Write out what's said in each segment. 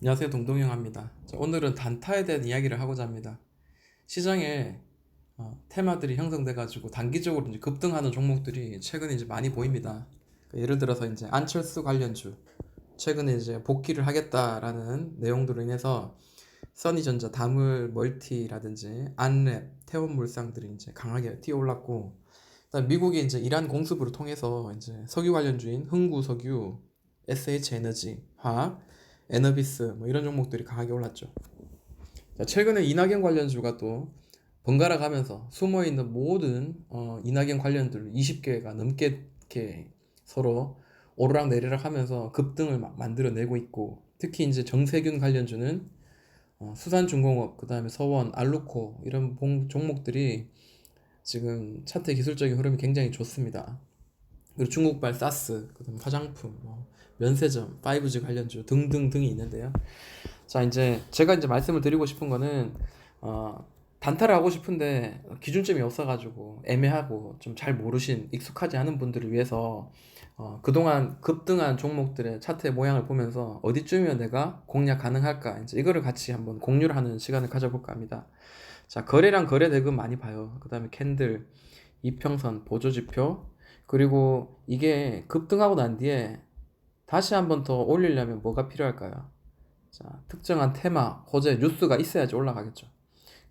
안녕하세요, 동동영합니다. 오늘은 단타에 대한 이야기를 하고자 합니다. 시장에 테마들이 형성돼가지고 단기적으로 이제 급등하는 종목들이 최근에 이제 많이 보입니다. 예를 들어서 이제 안철수 관련주 최근에 이제 복귀를 하겠다라는 내용들로 인해서 써니전자, 다물 멀티라든지 안랩, 태원물상들이 이제 강하게 뛰어올랐고, 그다음 미국이 이제 이란 공습을 통해서 이제 석유 관련주인 흥구석유, SH에너지, 화학, 에너비스 뭐 이런 종목들이 강하게 올랐죠. 자, 최근에 이낙연 관련주가 또 번갈아 가면서 숨어 있는 모든 이낙연 관련들 20개가 넘게 이렇게 서로 오르락 내리락 하면서 급등을 막 만들어내고 있고, 특히 이제 정세균 관련주는 수산중공업, 그 다음에 서원, 알루코 이런 종목들이 지금 차트 기술적인 흐름이 굉장히 좋습니다. 그리고 중국발 사스, 그다음 화장품, 뭐 면세점, 5G 관련주 등등등이 있는데요. 자, 이제 제가 이제 말씀을 드리고 싶은 거는 단타를 하고 싶은데 기준점이 없어가지고 애매하고 좀 잘 모르신, 익숙하지 않은 분들을 위해서 그동안 급등한 종목들의 차트의 모양을 보면서 어디쯤이면 내가 공략 가능할까, 이제 이거를 같이 한번 공유를 하는 시간을 가져볼까 합니다. 자, 거래량 거래 대금 많이 봐요. 그 다음에 캔들, 이평선, 보조지표, 그리고 이게 급등하고 난 뒤에 다시 한번 더 올리려면 뭐가 필요할까요? 자, 특정한 테마, 호재, 뉴스가 있어야지 올라가겠죠.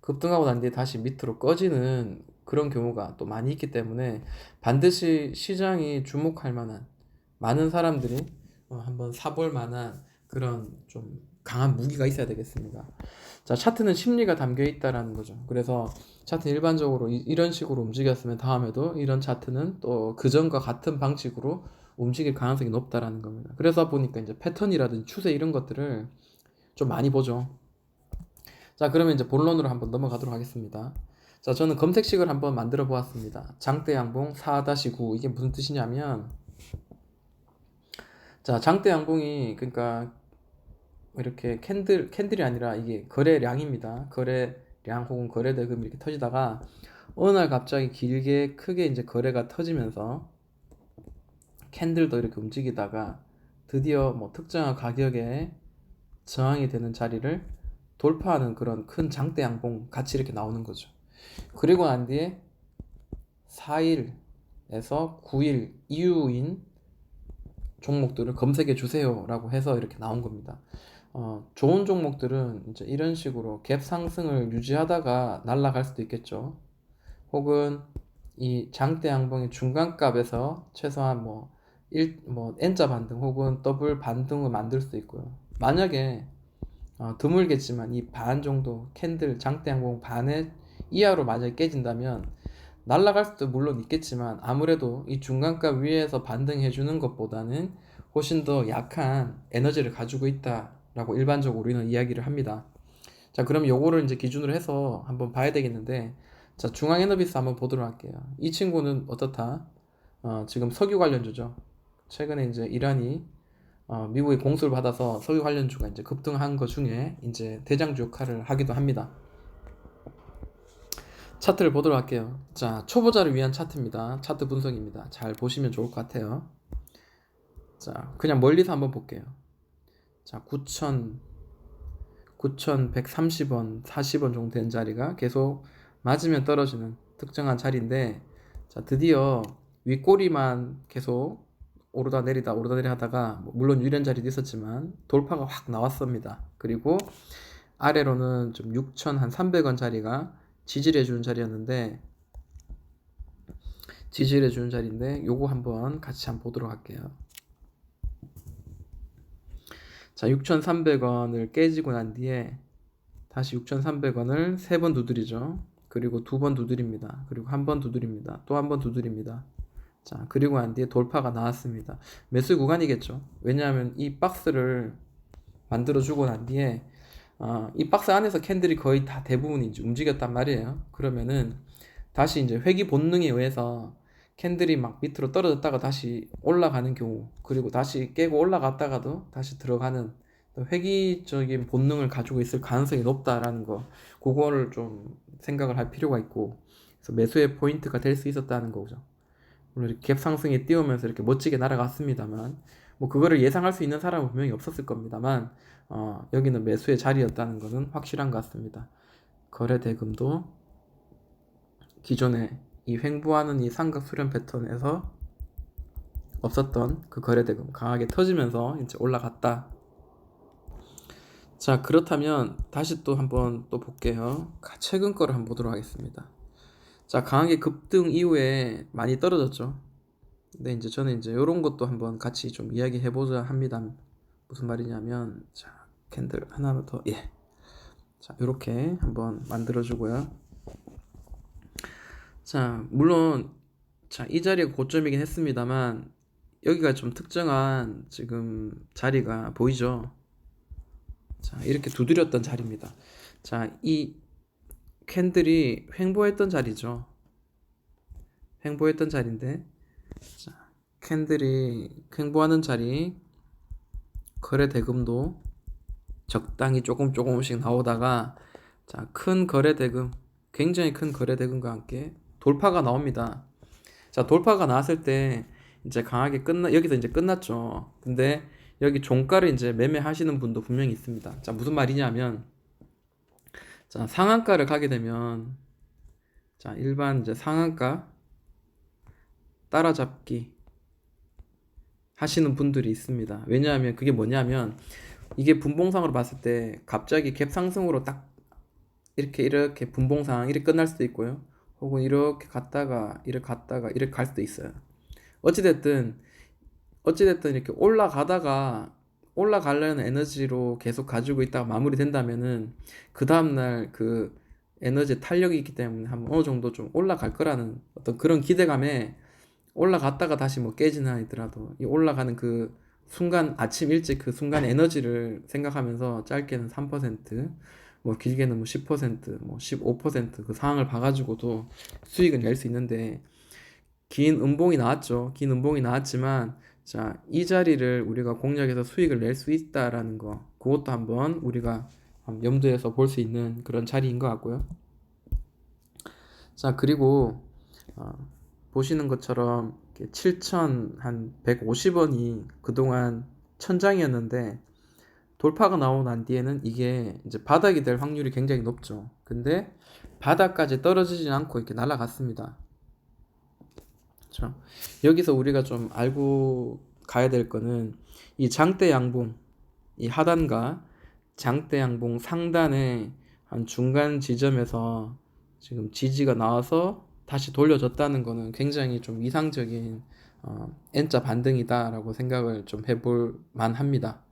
급등하고 난 뒤에 다시 밑으로 꺼지는 그런 경우가 또 많이 있기 때문에 반드시 시장이 주목할 만한, 많은 사람들이 한번 사볼 만한 그런 좀 강한 무기가 있어야 되겠습니다. 자, 차트는 심리가 담겨 있다라는 거죠. 그래서 차트 일반적으로 이런 식으로 움직였으면 다음에도 이런 차트는 또 그전과 같은 방식으로 움직일 가능성이 높다라는 겁니다. 그래서 보니까 이제 패턴이라든지 추세 이런 것들을 좀 많이 보죠. 자, 그러면 이제 본론으로 한번 넘어가도록 하겠습니다. 자, 저는 검색식을 한번 만들어 보았습니다. 장대 양봉 4-9. 이게 무슨 뜻이냐면, 자, 장대 양봉이 그러니까 이렇게 캔들이 아니라 이게 거래량입니다. 거래량 혹은 거래대금 이렇게 터지다가 어느 날 갑자기 길게 크게 이제 거래가 터지면서 캔들도 이렇게 움직이다가 드디어 뭐 특정한 가격에 저항이 되는 자리를 돌파하는 그런 큰 장대 양봉 같이 이렇게 나오는 거죠. 그리고 난 뒤에 4일에서 9일 이후인 종목들을 검색해 주세요라고 해서 이렇게 나온 겁니다. 좋은 종목들은 이제 이런 식으로 갭 상승을 유지하다가 날아갈 수도 있겠죠. 혹은 이 장대 양봉의 중간값에서 최소한 뭐 N자 반등 혹은 더블 반등을 만들 수도 있고요. 만약에 드물겠지만 이 반 정도 캔들 장대 양봉 반의 이하로 만약에 깨진다면 날아갈 수도 물론 있겠지만 아무래도 이 중간값 위에서 반등해 주는 것보다는 훨씬 더 약한 에너지를 가지고 있다라고 일반적으로 우리는 이야기를 합니다. 자, 그럼 요거를 이제 기준으로 해서 한번 봐야 되겠는데, 자, 중앙에너비스 한번 보도록 할게요. 이 친구는 어떻다? 지금 석유 관련주죠. 최근에 이제 이란이 미국의 공수를 받아서 석유 관련주가 이제 급등한 것 중에 이제 대장주 역할을 하기도 합니다. 차트를 보도록 할게요. 자, 초보자를 위한 차트입니다. 차트 분석입니다. 잘 보시면 좋을 것 같아요. 자, 그냥 멀리서 한번 볼게요. 자, 9,130원, 40원 정도 된 자리가 계속 맞으면 떨어지는 특정한 자리인데, 자, 드디어 윗꼬리만 계속 오르다 내리다 오르다 내리다 하다가 물론 유리한 자리도 있었지만 돌파가 확 나왔습니다. 그리고 아래로는 좀 6,300원 자리가 지지해 주는 자리였는데, 지지해 주는 자리인데 요거 한번 같이 한번 보도록 할게요. 자, 6,300원을 깨지고 난 뒤에 다시 6,300원을 3번 두드리죠. 그리고 2번 두드립니다. 그리고 한 번 두드립니다. 또 한 번 두드립니다. 자, 그리고 난 뒤에 돌파가 나왔습니다. 매수 구간이겠죠. 왜냐하면 이 박스를 만들어 주고 난 뒤에 이 박스 안에서 캔들이 거의 다 대부분이 이제 움직였단 말이에요. 그러면은 다시 이제 회귀 본능에 의해서 캔들이 막 밑으로 떨어졌다가 다시 올라가는 경우, 그리고 다시 깨고 올라갔다가도 다시 들어가는 회귀적인 본능을 가지고 있을 가능성이 높다라는 거, 그거를 좀 생각을 할 필요가 있고, 그래서 매수의 포인트가 될 수 있었다는 거죠. 물론 갭 상승에 띄우면서 이렇게 멋지게 날아갔습니다만, 뭐 그거를 예상할 수 있는 사람은 분명히 없었을 겁니다만 여기는 매수의 자리였다는 것은 확실한 것 같습니다. 거래 대금도 기존에 이 횡보하는 이 삼각 수렴 패턴에서 없었던 그 거래 대금 강하게 터지면서 이제 올라갔다. 자, 그렇다면 다시 또 한번 또 볼게요. 최근 거를 한번 보도록 하겠습니다. 자, 강하게 급등 이후에 많이 떨어졌죠. 근데 이제 저는 이제 이런 것도 한번 같이 좀 이야기해 보자 합니다. 무슨 말이냐면, 자, 캔들 하나 더, 예. 자, 이렇게 한번 만들어 주고요. 자, 물론, 자, 이 자리가 고점이긴 했습니다만, 여기가 좀 특정한 지금 자리가 보이죠? 자, 이렇게 두드렸던 자리입니다. 자, 이 캔들이 횡보했던 자리죠. 횡보했던 자리인데, 자, 캔들이 횡보하는 자리, 거래 대금도 적당히 조금씩 나오다가, 자, 큰 거래 대금, 굉장히 큰 거래 대금과 함께 돌파가 나옵니다. 자, 돌파가 나왔을 때 이제 강하게 여기서 이제 끝났죠. 근데 여기 종가를 이제 매매하시는 분도 분명히 있습니다. 자, 무슨 말이냐면, 자, 상한가를 가게 되면, 자, 일반 이제 상한가 따라잡기 하시는 분들이 있습니다. 왜냐하면 그게 뭐냐면, 이게 분봉상으로 봤을 때 갑자기 갭 상승으로 딱 이렇게 분봉상 이렇게 끝날 수도 있고요. 혹은 이렇게 갔다가 이렇게 갈 수도 있어요. 어찌됐든 이렇게 올라가려는 에너지로 계속 가지고 있다가 마무리된다면은 그 다음날 그 에너지 탄력이 있기 때문에 한 어느 정도 좀 올라갈 거라는 어떤 그런 기대감에 올라갔다가 다시 뭐 깨지는 아니더라도 이 올라가는 그 순간 아침 일찍 그 순간 에너지를 생각하면서 짧게는 3%, 뭐 길게는 뭐 10%, 뭐 15%그 상황을 봐가지고도 수익을 낼 수 있는데 긴 음봉이 나왔죠. 긴 음봉이 나왔지만 자, 이 자리를 우리가 공략해서 수익을 낼 수 있다라는 거 그것도 한번 우리가 염두에서 볼 수 있는 그런 자리인 것 같고요. 자, 그리고 보시는 것처럼 7,150원이 그동안 천장이었는데 돌파가 나오고 난 뒤에는 이게 이제 바닥이 될 확률이 굉장히 높죠. 근데 바닥까지 떨어지진 않고 이렇게 날아갔습니다. 그렇죠? 여기서 우리가 좀 알고 가야 될 거는 이 장대 양봉, 이 하단과 장대 양봉 상단의 한 중간 지점에서 지금 지지가 나와서 다시 돌려졌다는 거는 굉장히 좀 이상적인 N자 반등이다라고 생각을 좀 해볼 만합니다.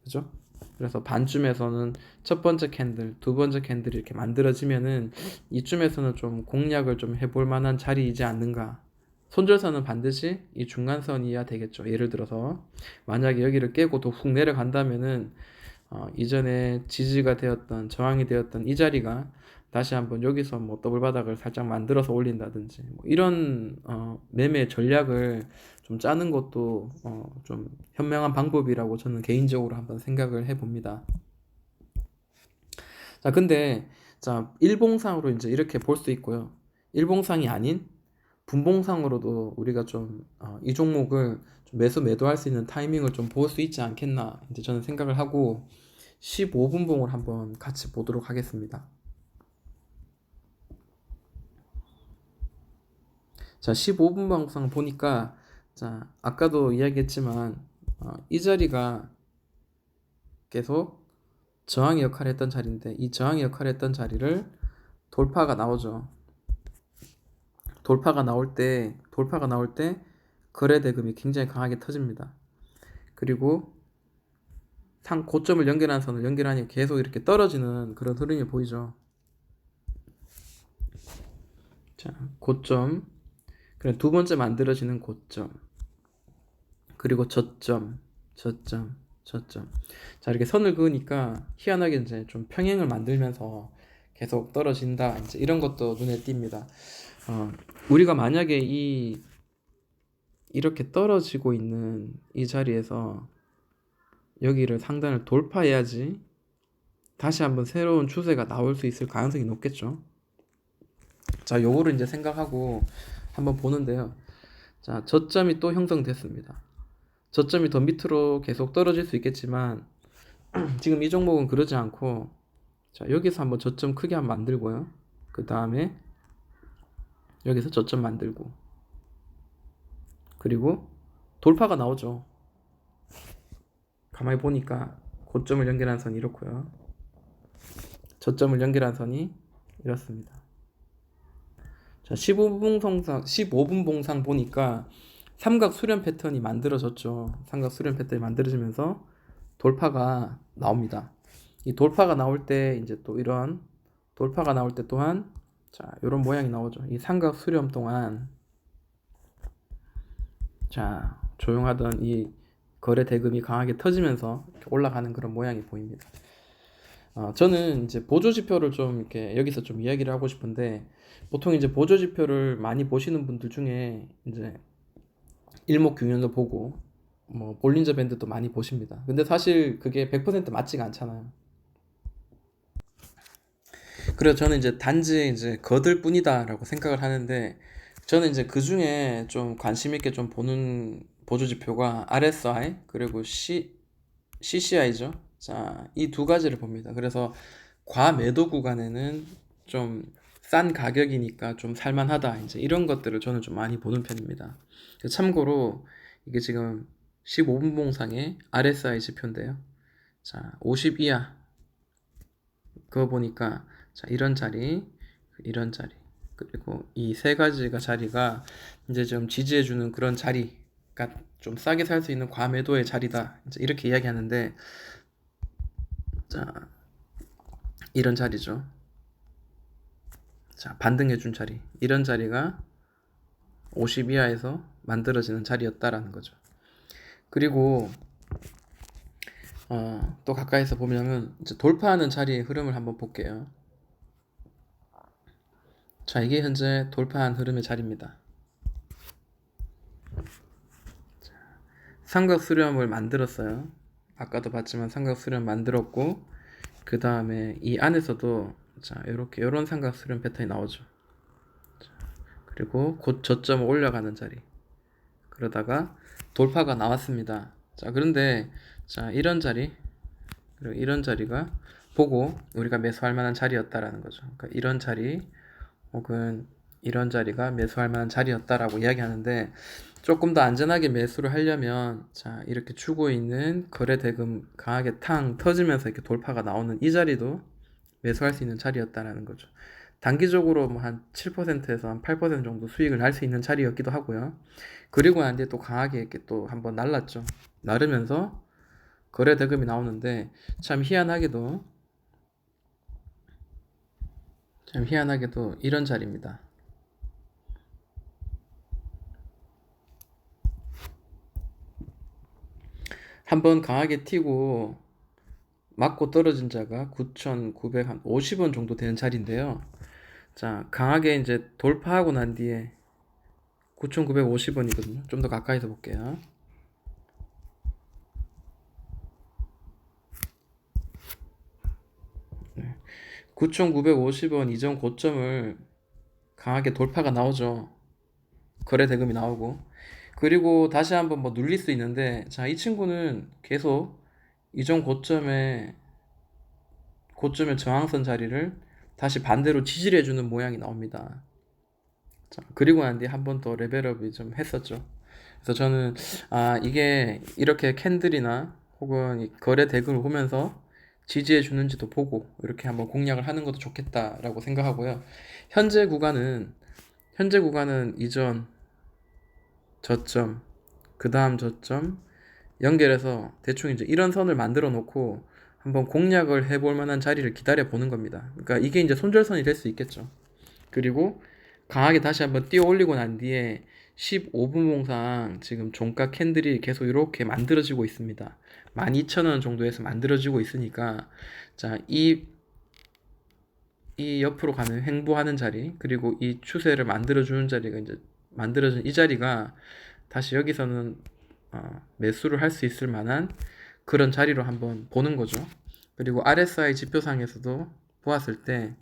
그죠? 그래서 반쯤에서는 첫 번째 캔들, 두 번째 캔들이 이렇게 만들어지면은 이쯤에서는 좀 공략을 좀 해볼 만한 자리이지 않는가. 손절선은 반드시 이 중간선이어야 되겠죠. 예를 들어서 만약에 여기를 깨고 또 훅 내려간다면은 이전에 지지가 되었던 저항이 되었던 이 자리가 다시 한번 여기서 뭐 더블 바닥을 살짝 만들어서 올린다든지 뭐 이런 매매 전략을 좀 짜는 것도 좀 현명한 방법이라고 저는 개인적으로 한번 생각을 해봅니다. 자, 근데 자, 일봉상으로 이제 이렇게 볼 수 있고요. 일봉상이 아닌 분봉상으로도 우리가 좀 이 종목을 좀 매도할 수 있는 타이밍을 좀 볼 수 있지 않겠나 이제 저는 생각을 하고 15분봉을 한번 같이 보도록 하겠습니다. 자, 15분봉상 보니까 자, 아까도 이야기했지만 이 자리가 계속 저항의 역할을 했던 자리인데 이 저항의 역할을 했던 자리를 돌파가 나오죠. 돌파가 나올 때 거래 대금이 굉장히 강하게 터집니다. 그리고 고점을 연결한 선을 연결하니 계속 이렇게 떨어지는 그런 흐름이 보이죠. 자, 고점, 그래 두 번째 만들어지는 고점, 그리고 저점. 자, 이렇게 선을 그으니까 희한하게 이제 좀 평행을 만들면서 계속 떨어진다. 이제 이런 것도 눈에 띕니다. 우리가 만약에 이렇게 떨어지고 있는 이 자리에서 여기를 상단을 돌파해야지 다시 한번 새로운 추세가 나올 수 있을 가능성이 높겠죠. 자, 요거를 이제 생각하고 한번 보는데요. 자, 저점이 또 형성됐습니다. 저점이 더 밑으로 계속 떨어질 수 있겠지만 지금 이 종목은 그러지 않고, 자, 여기서 한번 저점 크게 한번 만들고요. 그 다음에 여기서 저점 만들고, 그리고 돌파가 나오죠. 가만히 보니까 고점을 연결한 선이 이렇고요. 저점을 연결한 선이 이렇습니다. 자, 15분 봉상 보니까 삼각 수렴 패턴이 만들어졌죠. 삼각 수렴 패턴이 만들어지면서 돌파가 나옵니다. 이 돌파가 나올 때 이제 또 이런 돌파가 나올 때 또한, 자, 이런 모양이 나오죠. 이 삼각 수렴 동안, 자, 조용하던 이 거래 대금이 강하게 터지면서 이렇게 올라가는 그런 모양이 보입니다. 저는 이제 보조 지표를 좀 이렇게 여기서 좀 이야기를 하고 싶은데, 보통 이제 보조 지표를 많이 보시는 분들 중에 이제 일목균형도 보고 뭐 볼린저 밴드도 많이 보십니다. 근데 사실 그게 100% 맞지가 않잖아요. 그래서 저는 이제 단지 이제 거들 뿐이다라고 생각을 하는데, 저는 이제 그 중에 좀 관심 있게 좀 보는 보조 지표가 RSI 그리고 CCI죠. 자, 이 두 가지를 봅니다. 그래서 과매도 구간에는 좀 싼 가격이니까 좀 살만하다, 이제 이런 것들을 저는 좀 많이 보는 편입니다. 참고로 이게 지금 15분 봉상의 RSI 지표인데요. 자, 50 이하 그거 보니까, 자, 이런 자리, 이런 자리, 그리고 이 세 가지가 자리가 이제 좀 지지해주는 그런 자리가, 좀 싸게 살 수 있는 과매도의 자리다, 이제 이렇게 이야기하는데, 자, 이런 자리죠. 자, 반등해준 자리, 이런 자리가 50 이하에서 만들어지는 자리였다라는 거죠. 그리고 또 가까이서 보면은 이제 돌파하는 자리의 흐름을 한번 볼게요. 자, 이게 현재 돌파한 흐름의 자리입니다. 삼각 수렴을 만들었어요. 아까도 봤지만 삼각 수렴 만들었고, 그 다음에 이 안에서도, 자, 이렇게 이런 삼각 수렴 패턴이 나오죠. 자, 그리고 곧 저점을 올라가는 자리, 그러다가 돌파가 나왔습니다. 자, 그런데 자, 이런 자리, 그리고 이런 자리가 보고 우리가 매수할 만한 자리였다라는 거죠. 그러니까 이런 자리 혹은 이런 자리가 매수할 만한 자리였다라고 이야기하는데, 조금 더 안전하게 매수를 하려면, 자, 이렇게 주고 있는 거래 대금 강하게 탕 터지면서 이렇게 돌파가 나오는 이 자리도 매수할 수 있는 자리였다라는 거죠. 단기적으로 뭐 한 7%에서 한 8% 정도 수익을 날 수 있는 자리였기도 하고요. 그리고 난 뒤에 또 강하게 이렇게 또 한번 날랐죠. 나르면서 거래 대금이 나오는데, 참 희한하게도 이런 자리입니다. 한번 강하게 튀고 맞고 떨어진 자가 9,950원 정도 되는 자리인데요. 자, 강하게 이제 돌파하고 난 뒤에 9,950원이거든요. 좀 더 가까이서 볼게요. 네. 9,950원 이전 고점을 강하게 돌파가 나오죠. 거래 대금이 나오고. 그리고 다시 한번 뭐 눌릴 수 있는데, 자, 이 친구는 계속 이전 고점의 저항선 자리를 다시 반대로 지지를 해주는 모양이 나옵니다. 자, 그리고 난 뒤에 한 번 더 레벨업이 좀 했었죠. 그래서 저는 이게 이렇게 캔들이나 혹은 이 거래 대금을 보면서 지지해 주는지도 보고 이렇게 한번 공략을 하는 것도 좋겠다라고 생각하고요. 현재 구간은 이전 저점, 그 다음 저점 연결해서 대충 이제 이런 선을 만들어 놓고 한번 공략을 해볼 만한 자리를 기다려 보는 겁니다. 그러니까 이게 이제 손절선이 될 수 있겠죠. 그리고 강하게 다시 한번 뛰어 올리고 난 뒤에 15분 봉상 지금 종가 캔들이 계속 이렇게 만들어지고 있습니다. 12,000원 정도에서 만들어지고 있으니까, 자, 이 옆으로 가는 횡보하는 자리, 그리고 이 추세를 만들어주는 자리가 이제 만들어진 이 자리가 다시 여기서는 매수를 할 수 있을 만한 그런 자리로 한번 보는 거죠. 그리고 RSI 지표상에서도 보았을 때,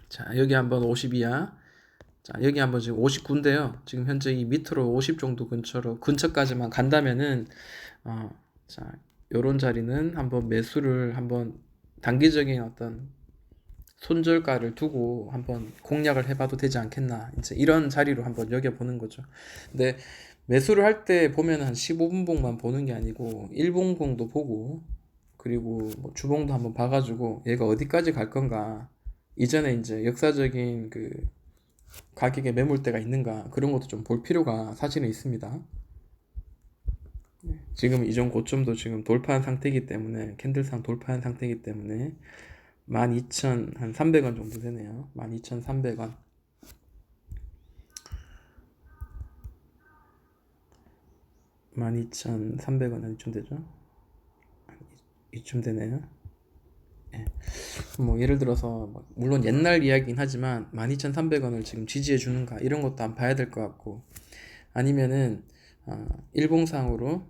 자, 여기 한번 50이야. 자, 여기 한번 지금 59인데요. 지금 현재 이 밑으로 50 정도 근처까지만 간다면은, 자, 요런 자리는 한번 매수를 한번 단기적인 어떤 손절가를 두고 한번 공략을 해봐도 되지 않겠나. 이제 이런 자리로 한번 여겨보는 거죠. 근데 매수를 할 때 보면 한 15분봉만 보는 게 아니고 1분봉도 보고, 그리고 뭐 주봉도 한번 봐가지고 얘가 어디까지 갈 건가. 이전에 이제 역사적인 그 가격의 매물대가 있는가, 그런 것도 좀 볼 필요가 사실은 있습니다. 지금 이전 고점도 지금 돌파한 상태이기 때문에, 캔들상 돌파한 상태이기 때문에 12,300원 정도 되네요. 12,300원. 12,300원 어디쯤 되죠? 이쯤 되네요. 예. 뭐 예를 들어서 물론 옛날 이야기긴 하지만 12,300원을 지금 지지해 주는가, 이런 것도 한번 봐야 될 것 같고, 아니면은 일봉상으로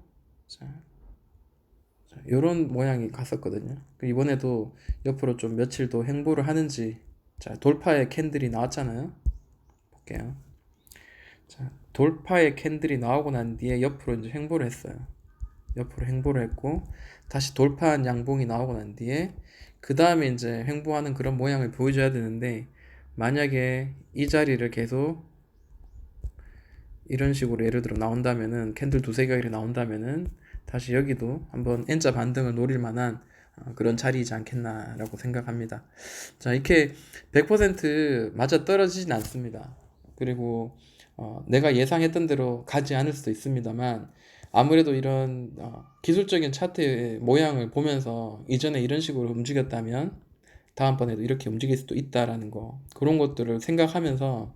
요런 모양이 갔었거든요. 이번에도 옆으로 좀 며칠 더 횡보를 하는지. 자, 돌파의 캔들이 나왔잖아요. 볼게요. 자, 돌파의 캔들이 나오고 난 뒤에 옆으로 이제 횡보를 했어요. 옆으로 횡보를 했고, 다시 돌파한 양봉이 나오고 난 뒤에 그 다음에 이제 횡보하는 그런 모양을 보여줘야 되는데, 만약에 이 자리를 계속 이런 식으로 예를 들어 나온다면은, 캔들 두세 개가 나온다면은 다시 여기도 한번 N자 반등을 노릴 만한 그런 자리이지 않겠나라고 생각합니다. 자, 이렇게 100% 맞아 떨어지진 않습니다. 그리고 내가 예상했던 대로 가지 않을 수도 있습니다만, 아무래도 이런 기술적인 차트의 모양을 보면서 이전에 이런 식으로 움직였다면 다음번에도 이렇게 움직일 수도 있다라는 거, 그런 것들을 생각하면서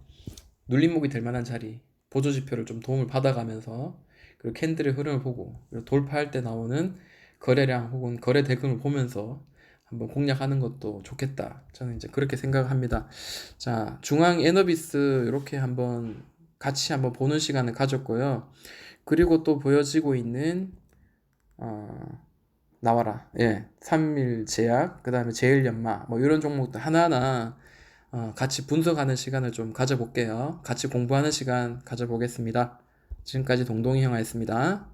눌림목이 될 만한 자리, 보조지표를 좀 도움을 받아가면서, 그리고 캔들의 흐름을 보고, 그리고 돌파할 때 나오는 거래량 혹은 거래 대금을 보면서 한번 공략하는 것도 좋겠다. 저는 이제 그렇게 생각합니다. 자, 중앙 에너비스 이렇게 한번 같이 한번 보는 시간을 가졌고요. 그리고 또 보여지고 있는 나와라. 예. 3일 제약, 그 다음에 제일연마, 뭐 이런 종목들 하나하나 같이 분석하는 시간을 좀 가져볼게요. 같이 공부하는 시간 가져보겠습니다. 지금까지 동동이 형아였습니다.